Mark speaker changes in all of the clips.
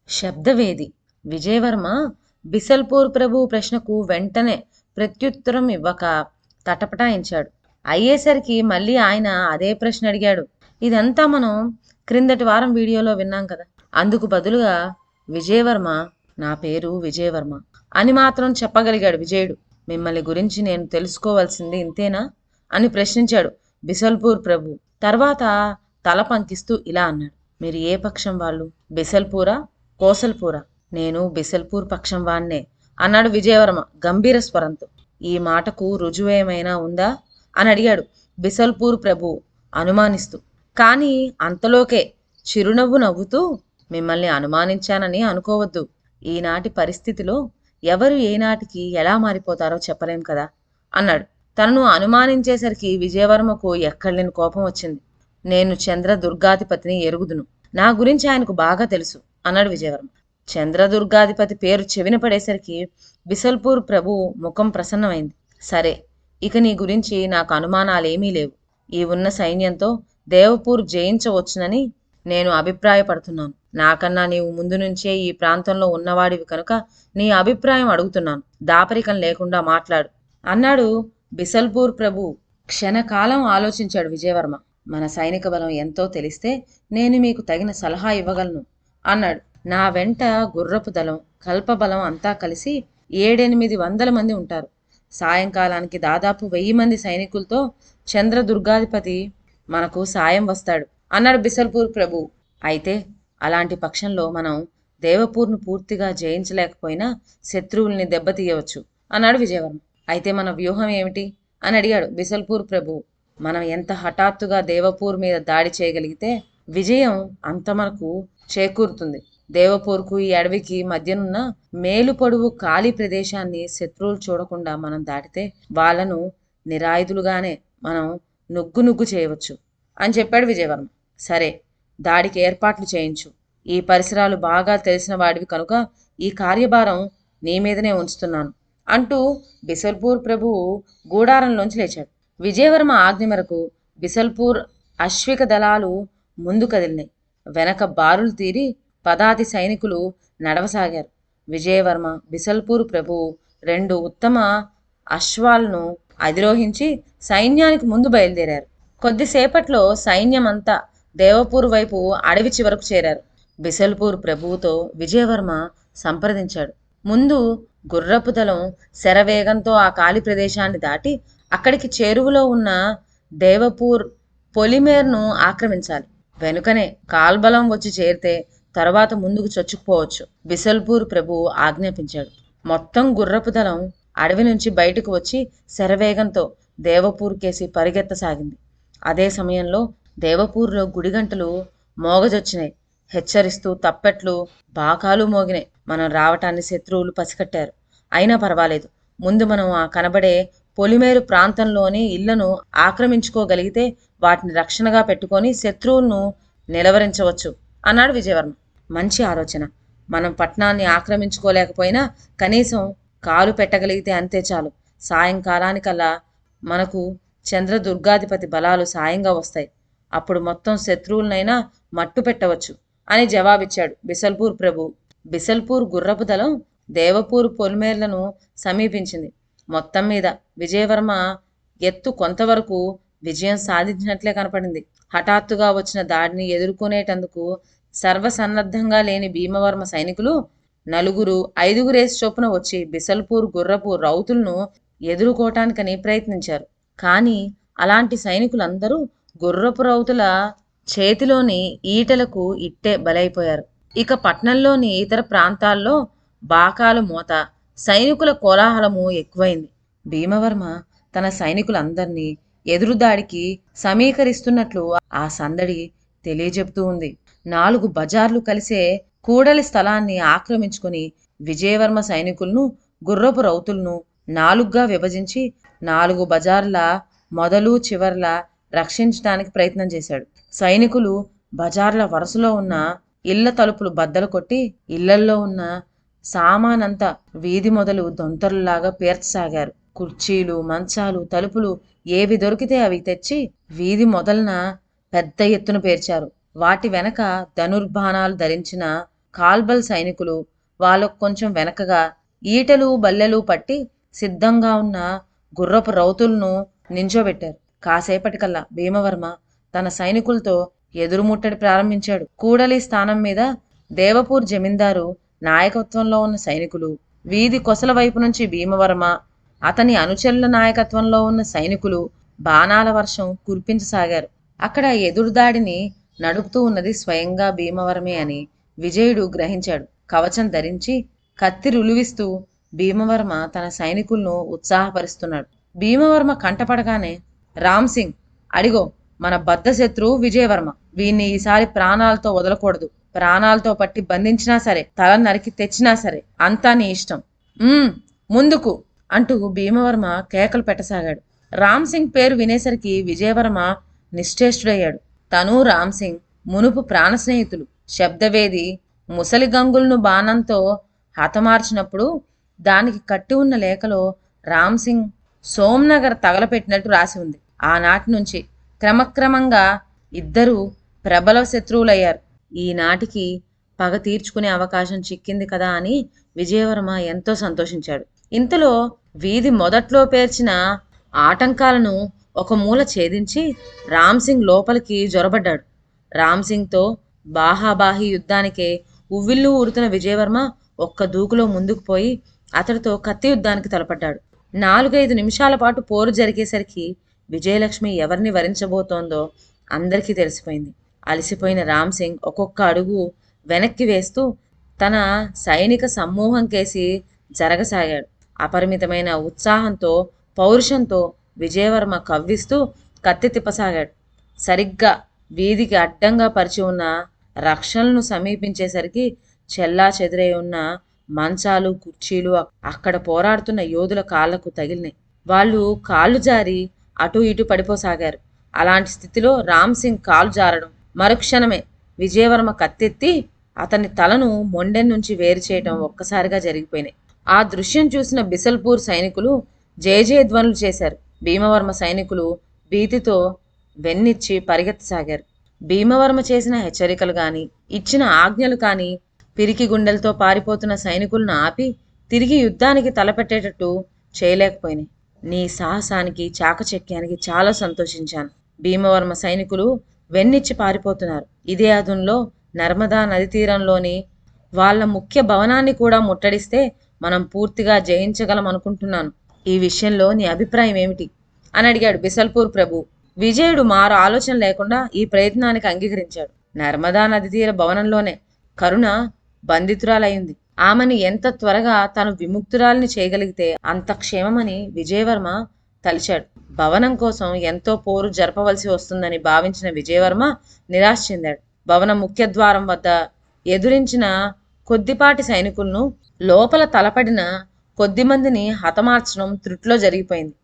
Speaker 1: శబ్దవేది. విజయవర్మ బిసల్పూర్ ప్రభు ప్రశ్నకు వెంటనే ప్రత్యుత్తరం ఇవ్వక తటపటాయించాడు. అయ్యేసరికి మళ్ళీ ఆయన అదే ప్రశ్న అడిగాడు. ఇదంతా మనం క్రిందటి వారం వీడియోలో విన్నాం కదా. అందుకు బదులుగా విజయవర్మ నా పేరు విజయవర్మ అని మాత్రం చెప్పగలిగాడు విజయుడు. మిమ్మల్ని గురించి నేను తెలుసుకోవాల్సింది ఇంతేనా అని ప్రశ్నించాడు బిసల్పూర్ ప్రభు. తర్వాత తల పంకిస్తూ ఇలా అన్నాడు. మీరు ఏ పక్షం వాళ్ళు? బిసల్పూరా కోసల్పూరా? నేను బిసల్పూర్ పక్షం వాణ్ణే అన్నాడు విజయవర్మ గంభీర స్వరంతో. ఈ మాటకు రుజువేమైనా ఉందా అని అడిగాడు బిసల్పూర్ ప్రభు అనుమానిస్తూ. కానీ అంతలోకే చిరునవ్వు నవ్వుతూ, మిమ్మల్ని అనుమానించానని అనుకోవద్దు. ఈనాటి పరిస్థితిలో ఎవరు ఏనాటికి ఎలా మారిపోతారో చెప్పలేం కదా అన్నాడు. తనను అనుమానించేసరికి విజయవర్మకు ఎక్కడలేని కోపం వచ్చింది. నేను చంద్రదుర్గాధిపతిని ఎరుగుదును. నా గురించి ఆయనకు బాగా తెలుసు అన్నాడు విజయవర్మ. చంద్రదుర్గాధిపతి పేరు చెవిన పడేసరికి బిసల్పూర్ ప్రభు ముఖం ప్రసన్నమైంది. సరే, ఇక నీ గురించి నాకు అనుమానాలేమీ లేవు. ఈ ఉన్న సైన్యంతో దేవపూర్ జయించవచ్చునని నేను అభిప్రాయపడుతున్నాను. నాకన్నా నీవు ముందు నుంచే ఈ ప్రాంతంలో ఉన్నవాడివి కనుక నీ అభిప్రాయం అడుగుతున్నాను. దాపరికం లేకుండా మాట్లాడు అన్నాడు బిసల్పూర్ ప్రభు. క్షణకాలం ఆలోచించాడు విజయవర్మ. మన సైనిక బలం ఎంతో తెలిస్తే నేను మీకు తగిన సలహా ఇవ్వగలను అన్నాడు. నా వెంట గుర్రపు దళం, కల్పబలం అంతా కలిసి 700-800 మంది ఉంటారు. సాయంకాలానికి దాదాపు 1000 మంది సైనికులతో చంద్రదుర్గాధిపతి మనకు సాయం వస్తాడు అన్నాడు బిసల్పూర్ ప్రభు. అయితే అలాంటి పక్షంలో మనం దేవపూర్ను పూర్తిగా జయించలేకపోయినా శత్రువుల్ని దెబ్బతీయవచ్చు అన్నాడు విజయవర్మ. అయితే మన వ్యూహం ఏమిటి అని అడిగాడు బిసల్పూర్ ప్రభు. మనం ఎంత హఠాత్తుగా దేవపూర్ మీద దాడి చేయగలిగితే విజయం అంత మనకు చేకూరుతుంది. దేవపూర్కు ఈ అడవికి మధ్యనున్న మేలు పొడువు ఖాళీ ప్రదేశాన్ని శత్రువులు చూడకుండా మనం దాటితే వాళ్ళను నిరాయుధులుగానే మనం నుగ్గు చేయవచ్చు అని చెప్పాడు విజయవర్మ. సరే, దాడికి ఏర్పాట్లు చేయించు. ఈ పరిసరాలు బాగా తెలిసిన వాడివి కనుక ఈ కార్యభారం నీ మీదనే ఉంచుతున్నాను అంటూ బిసల్పూర్ ప్రభువు గూడారంలోంచి లేచాడు. విజయవర్మ ఆజ్ఞ మేరకు బిసల్పూర్ అశ్విక దళాలు ముందు కదిలినాయి. వెనక బారులు తీరి పదాతి సైనికులు నడవసాగారు. విజయవర్మ, బిసల్పూర్ ప్రభువు 2 ఉత్తమ అశ్వాలను అధిరోహించి సైన్యానికి ముందు బయలుదేరారు. కొద్దిసేపట్లో సైన్యమంతా దేవపూర్ వైపు అడవి చివరకు చేరారు. బిసల్పూర్ ప్రభువుతో విజయవర్మ సంప్రదించాడు. ముందు గుర్రపు దళం శరవేగంతో ఆ ఖాళీ ప్రదేశాన్ని దాటి అక్కడికి చేరువలో ఉన్న దేవపూర్ పొలిమేర్ను ఆక్రమించాలి. వెనుకనే కాల్బలం వచ్చి చేరితే తర్వాత ముందుకు చొచ్చుకుపోవచ్చు బిసల్పూర్ ప్రభువు ఆజ్ఞాపించాడు. మొత్తం గుర్రపు దళం అడవి నుంచి బయటకు వచ్చి శరవేగంతో దేవపూర్ కేసి పరిగెత్తసాగింది. అదే సమయంలో దేవపూర్లో గుడిగంటలు మోగజొచ్చినాయి. హెచ్చరిస్తూ తప్పెట్లు, బాకాలు మోగినాయి. మనం రావటాన్ని శత్రువులు పసికట్టారు. అయినా పర్వాలేదు, ముందు మనం ఆ కనబడే పొలిమేరు ప్రాంతంలోని ఇళ్లను ఆక్రమించుకోగలిగితే వాటిని రక్షణగా పెట్టుకొని శత్రువులను నిలవరించవచ్చు అన్నాడు విజయవర్మ. మంచి ఆలోచన. మనం పట్టణాన్ని ఆక్రమించుకోలేకపోయినా కనీసం కాలు పెట్టగలిగితే అంతే చాలు. సాయంకాలానికల్లా మనకు చంద్రదుర్గాధిపతి బలాలు సాయంగా వస్తాయి. అప్పుడు మొత్తం శత్రువులనైనా మట్టు పెట్టవచ్చు అని జవాబిచ్చాడు బిసల్పూర్ ప్రభు. బిసల్పూర్ గుర్రపు దళం దేవపూర్ పొలిమేర్లను సమీపించింది. మొత్తం మీద విజయవర్మ ఎత్తు కొంతవరకు విజయం సాధించినట్లే కనపడింది. హఠాత్తుగా వచ్చిన దాడిని ఎదుర్కొనేటందుకు సర్వసన్నద్ధంగా లేని భీమవర్మ సైనికులు 4-5 చొప్పున వచ్చి బిసల్పూర్ గుర్రపు రౌతులను ఎదుర్కోవటానికని ప్రయత్నించారు. కానీ అలాంటి సైనికులందరూ గుర్రపు రౌతుల చేతిలోని ఈటలకు ఇట్టే బలైపోయారు. ఇక పట్నంలోని ఇతర ప్రాంతాల్లో బాకాలు మోత, సైనికుల కోలాహలము ఎక్కువైంది. భీమవర్మ తన సైనికులందరినీ ఎదురుదాడికి సమీకరిస్తున్నట్లు ఆ సందడి తెలియజెప్తూ ఉంది. 4 బజార్లు కలిసే కూడలి స్థలాన్ని ఆక్రమించుకుని విజయవర్మ సైనికులను, గుర్రపు రౌతులను 4గా విభజించి 4 బజార్ల మొదలు చివర్ల రక్షించడానికి ప్రయత్నం చేశాడు. సైనికులు బజార్ల వరుసలో ఉన్న ఇళ్ల తలుపులు బద్దలు కొట్టి ఇళ్లల్లో ఉన్న సామానంతా వీధి మొదలు దొంతరులాగా పేర్చసాగారు. కుర్చీలు, మంచాలు, తలుపులు ఏవి దొరికితే అవి తెచ్చి వీధి మొదలన పెద్ద ఎత్తున పేర్చారు. వాటి వెనక ధనుర్బాణాలు ధరించిన కాల్బల్ సైనికులు వాళ్ళకు కొంచెం వెనకగా ఈటెలు బల్లెలు పట్టి సిద్ధంగా ఉన్న గుర్రపు రౌతులను నించోబెట్టారు. కాసేపటికల్లా భీమవర్మ తన సైనికులతో ఎదురుముట్టడి ప్రారంభించాడు. కూడలి స్థానం మీద దేవపూర్ జమీందారు నాయకత్వంలో ఉన్న సైనికులు, వీధి కొసల వైపు నుంచి భీమవర్మ అతని అనుచరుల నాయకత్వంలో ఉన్న సైనికులు బాణాల వర్షం కురిపించసాగారు. అక్కడ ఎదురుదాడిని నడుపుతూ ఉన్నది స్వయంగా భీమవరమే అని విజయుడు గ్రహించాడు. కవచం ధరించి కత్తి రులువిస్తూ భీమవర్మ తన సైనికులను ఉత్సాహపరుస్తున్నాడు. భీమవర్మ కంటపడగానే, రామ్ సింగ్, అడిగో మన బద్ధ శత్రువు విజయవర్మ. వీణ్ణి ఈసారి ప్రాణాలతో వదలకూడదు. ప్రాణాలతో పట్టి బంధించినా సరే, తల నరికి తెచ్చినా సరే, అంతా నీ ఇష్టం. ముందుకు అంటూ భీమవర్మ కేకలు పెట్టసాగాడు. రామ్ సింగ్ పేరు వినేసరికి విజయవర్మ నిశ్చేష్టుడయ్యాడు. తను రామ్ సింగ్ మునుపు ప్రాణ స్నేహితులు. శబ్దవేది ముసలి గంగులను బాణంతో హతమార్చినప్పుడు దానికి కట్టి ఉన్న లేఖలో రామ్ సింగ్ సోమ్నగర్ తగలపెట్టినట్టు రాసి ఉంది. ఆనాటి నుంచి క్రమక్రమంగా ఇద్దరూ ప్రబల శత్రువులయ్యారు. ఈనాటికి పగ తీర్చుకునే అవకాశం చిక్కింది కదా అని విజయవర్మ ఎంతో సంతోషించాడు. ఇంతలో వీధి మొదట్లో పేర్చిన ఆటంకాలను ఒక మూల ఛేదించి రామ్ సింగ్ లోపలికి జొరబడ్డాడు. రామ్ సింగ్తో బాహాబాహి యుద్ధానికే ఉవ్విళ్ళు ఊరుతున్న విజయవర్మ ఒక్క దూకులో ముందుకు పోయి అతడితో కత్తి యుద్ధానికి తలపడ్డాడు. 4-5 నిమిషాల పాటు పోరు జరిగేసరికి విజయలక్ష్మి ఎవరిని వరించబోతోందో అందరికీ తెలిసిపోయింది. అలసిపోయిన రామ్ సింగ్ ఒక్కొక్క అడుగు వెనక్కి వేస్తూ తన సైనిక సమూహం కేసి జరగసాగాడు. అపరిమితమైన ఉత్సాహంతో, పౌరుషంతో విజయవర్మ కవ్విస్తూ కత్తి తిప్పసాగాడు. సరిగ్గా వీధికి అడ్డంగా పరిచి ఉన్న రక్షలను సమీపించేసరికి చెల్లా చెదిరై ఉన్న మంచాలు, కుర్చీలు అక్కడ పోరాడుతున్న యోధుల కాళ్లకు తగిలినాయి. వాళ్ళు కాళ్ళు జారి అటు ఇటు పడిపోసాగారు. అలాంటి స్థితిలో రామ్ సింగ్ కాలు జారడం, మరుక్షణమే విజయవర్మ కత్తెత్తి అతని తలను మొండెం నుంచి వేరు చేయటం ఒక్కసారిగా జరిగిపోయినాయి. ఆ దృశ్యం చూసిన బిసల్పూర్ సైనికులు జయజయధ్వనులు చేశారు. భీమవర్మ సైనికులు భీతితో వెన్నిచ్చి పరిగెత్తసాగారు. భీమవర్మ చేసిన హెచ్చరికలు కానీ, ఇచ్చిన ఆజ్ఞలు కానీ పిరికి గుండెలతో పారిపోతున్న సైనికులను ఆపి తిరిగి యుద్ధానికి తలపెట్టేటట్టు చేయలేకపోయినాయి. నీ సాహసానికి, చాకచక్యానికి చాలా సంతోషించాను. భీమవర్మ సైనికులు వెన్నిచ్చి పారిపోతున్నారు. ఇదే అదునులో నర్మదా నది తీరంలోని వాళ్ళ ముఖ్య భవనాన్ని కూడా ముట్టడిస్తే మనం పూర్తిగా జయించగలం అనుకుంటున్నాను. ఈ విషయంలో నీ అభిప్రాయం ఏమిటి అని అడిగాడు బిసల్పూర్ ప్రభు. విజయుడు మారు ఆలోచన లేకుండా ఈ ప్రయత్నానికి అంగీకరించాడు. నర్మదా నది తీర భవనంలోనే కరుణ బంధితురాలయ్యింది. ఆమెను ఎంత త్వరగా తను విముక్తురాలిని చేయగలిగితే అంత క్షేమమని విజయవర్మ తలిచాడు. భవనం కోసం ఎంతో పోరు జరపవలసి వస్తుందని భావించిన విజయవర్మ నిరాశ చెందాడు. భవన ముఖ్య ద్వారం వద్ద ఎదురించిన కొద్దిపాటి సైనికులను, లోపల తలపడిన కొద్దిమందిని హతమార్చడం త్రుట్లో జరిగిపోయింది.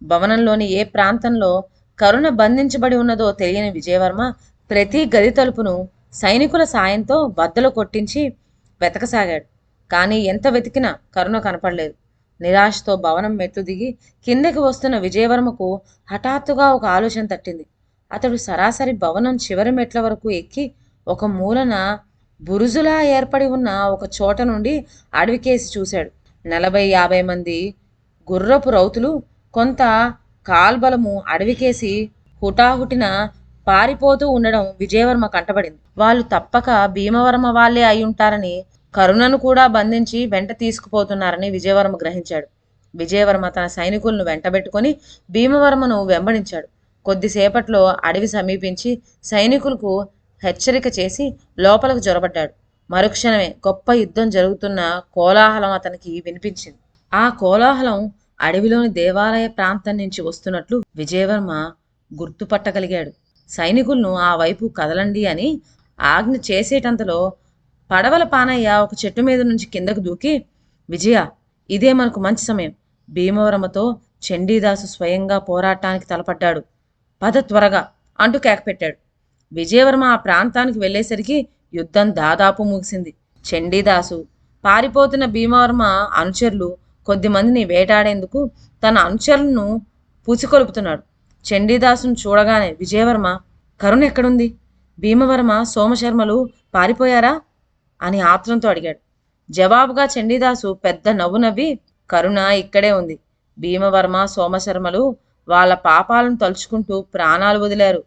Speaker 1: భవనంలోని ఏ ప్రాంతంలో కరుణ బంధించబడి ఉన్నదో తెలియని విజయవర్మ ప్రతి గది తలుపును సైనికుల సాయంతో బద్దలు కొట్టించి వెతకసాగాడు. కానీ ఎంత వెతికినా కరుణ కనపడలేదు. నిరాశతో భవనం మెట్లు దిగి కిందకి వస్తున్న విజయవర్మకు హఠాత్తుగా ఒక ఆలోచన తట్టింది. అతడు సరాసరి భవనం చివరి మెట్ల వరకు ఎక్కి ఒక మూలన బురుజులా ఏర్పడి ఉన్న ఒక చోట నుండి అడవికేసి చూశాడు. 40-50 మంది గుర్రపు రౌతులు కొంత కాల్బలము అడవికేసి హుటాహుటిన పారిపోతూ ఉండడం విజయవర్మ కంటపడింది. వాళ్ళు తప్పక భీమవర్మ వాళ్ళే అయి ఉంటారని, కరుణను కూడా బంధించి వెంట తీసుకుపోతున్నారని విజయవర్మ గ్రహించాడు. విజయవర్మ తన సైనికులను వెంటబెట్టుకొని భీమవర్మను వెంబడించాడు. కొద్దిసేపట్లో అడవి సమీపించి సైనికులకు హెచ్చరిక చేసి లోపలకు జొరబడ్డాడు. మరుక్షణమే గొప్ప యుద్ధం జరుగుతున్న కోలాహలం అతనికి వినిపించింది. ఆ కోలాహలం అడవిలోని దేవాలయ ప్రాంతం నుంచి వస్తున్నట్లు విజయవర్మ గుర్తుపట్టగలిగాడు. సైనికులను ఆ వైపు కదలండి అని ఆజ్ఞ చేసేటంతలో పడవల పానయ్య ఒక చెట్టు మీద నుంచి కిందకు దూకి, విజయ, ఇదే మనకు మంచి సమయం. భీమవరమతో చండీదాసు స్వయంగా పోరాటానికి తలపడ్డాడు. పద త్వరగా అంటూ కేకపెట్టాడు. విజయవర్మ ఆ ప్రాంతానికి వెళ్ళేసరికి యుద్ధం దాదాపు ముగిసింది. చండీదాసు పారిపోతున్న భీమవర్మ అనుచరులు కొద్దిమందిని వేటాడేందుకు తన అనుచరులను పూచికొలుపుతున్నాడు. చండీదాసును చూడగానే విజయవర్మ, కరుణ ఎక్కడుంది? భీమవర్మ, సోమశర్మలు పారిపోయారా అని ఆత్రంతో అడిగాడు. జవాబుగా చండీదాసు పెద్ద నవ్వు నవ్వి, కరుణ ఇక్కడే ఉంది. భీమవర్మ సోమశర్మలు వాళ్ళ పాపాలను తలుచుకుంటూ ప్రాణాలు వదిలారు.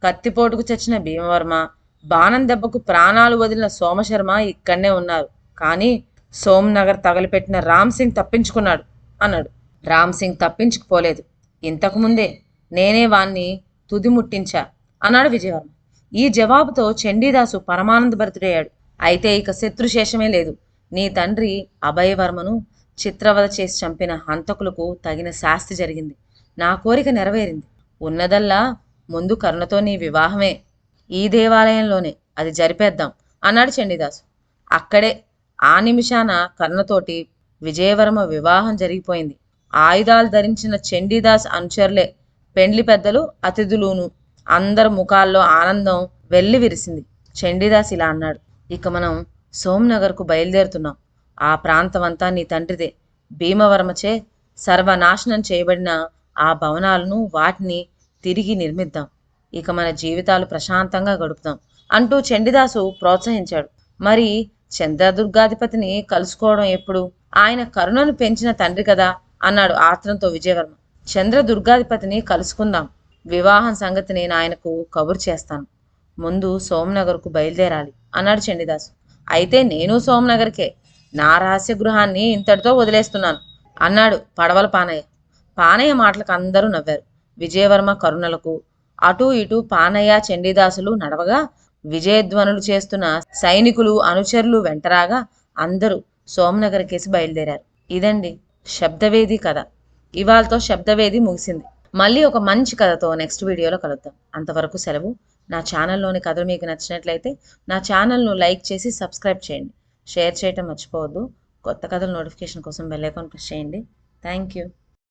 Speaker 1: కత్తిపోటుకు చచ్చిన భీమవర్మ, బాణం దెబ్బకు ప్రాణాలు వదిలిన సోమశర్మ ఇక్కడనే ఉన్నారు. కానీ సోమ్నగర్ తగలిపెట్టిన రామ్ సింగ్ తప్పించుకున్నాడు అన్నాడు. రామ్ సింగ్ తప్పించుకుపోలేదు. ఇంతకుముందే నేనే వాణ్ణి తుది ముట్టించా అన్నాడు విజయవర్మ. ఈ జవాబుతో చండీదాసు పరమానందభరితుడయ్యాడు. అయితే ఇక శత్రుశేషమే లేదు. నీ తండ్రి అభయవర్మను చిత్రవద చేసి చంపిన హంతకులకు తగిన శాస్తి జరిగింది. నా కోరిక నెరవేరింది. ఉన్నదల్లా ముందు కరుణతో నీ వివాహమే. ఈ దేవాలయంలోనే అది జరిపేద్దాం అన్నాడు చండీదాసు. అక్కడే ఆ నిమిషాన కరుణతోటి విజయవర్మ వివాహం జరిగిపోయింది. ఆయుధాలు ధరించిన చండీదాస్ అనుచరులే పెండ్లి పెద్దలు, అతిథులును. అందరి ముఖాల్లో ఆనందం వెల్లి విరిసింది. చండీదాస్ ఇలా అన్నాడు. ఇక మనం సోమ్నగర్కు బయలుదేరుతున్నాం. ఆ ప్రాంతమంతా నీ తండ్రిదే. భీమవర్మచే సర్వనాశనం చేయబడిన ఆ భవనాలను వాటిని తిరిగి నిర్మిద్దాం. ఇక మన జీవితాలు ప్రశాంతంగా గడుపుదాం అంటూ చండీదాసు ప్రోత్సహించాడు. మరి చంద్రదుర్గాధిపతిని కలుసుకోవడం ఎప్పుడు? ఆయన కరుణను పెంచిన తండ్రి కదా అన్నాడు ఆత్రంతో విజయవర్మ. చంద్రదుర్గాధిపతిని కలుసుకుందాం. వివాహం సంగతి నేను ఆయనకు కబురు చేస్తాను. ముందు సోమనగర్కు బయలుదేరాలి అన్నాడు చండీదాసు. అయితే నేను సోమనగర్కే. నా రహస్య గృహాన్ని ఇంతటితో వదిలేస్తున్నాను అన్నాడు పడవల పానయ్య. పానయ్య మాటలకు అందరూ నవ్వారు. విజయవర్మ కరుణలకు అటూ ఇటూ పానయ్య చండీదాసులు నడవగా విజయధ్వనులు చేస్తున్న సైనికులు అనుచరులు వెంటరాగా అందరూ సోమనగర్ కేసి బయలుదేరారు. ఇదండి శబ్దవేది కథ. ఇవాళతో శబ్దవేది ముగిసింది. మళ్ళీ ఒక మంచి కథతో నెక్స్ట్ వీడియోలో కలుద్దాం. అంతవరకు సెలవు. నా ఛానల్లోని కథలు మీకు నచ్చినట్లయితే నా ఛానల్ను లైక్ చేసి సబ్స్క్రైబ్ చేయండి. షేర్ చేయటం మర్చిపోవద్దు. కొత్త కథల నోటిఫికేషన్ కోసం బెల్ ఐకాన్ ప్రెస్ చేయండి. Thank you.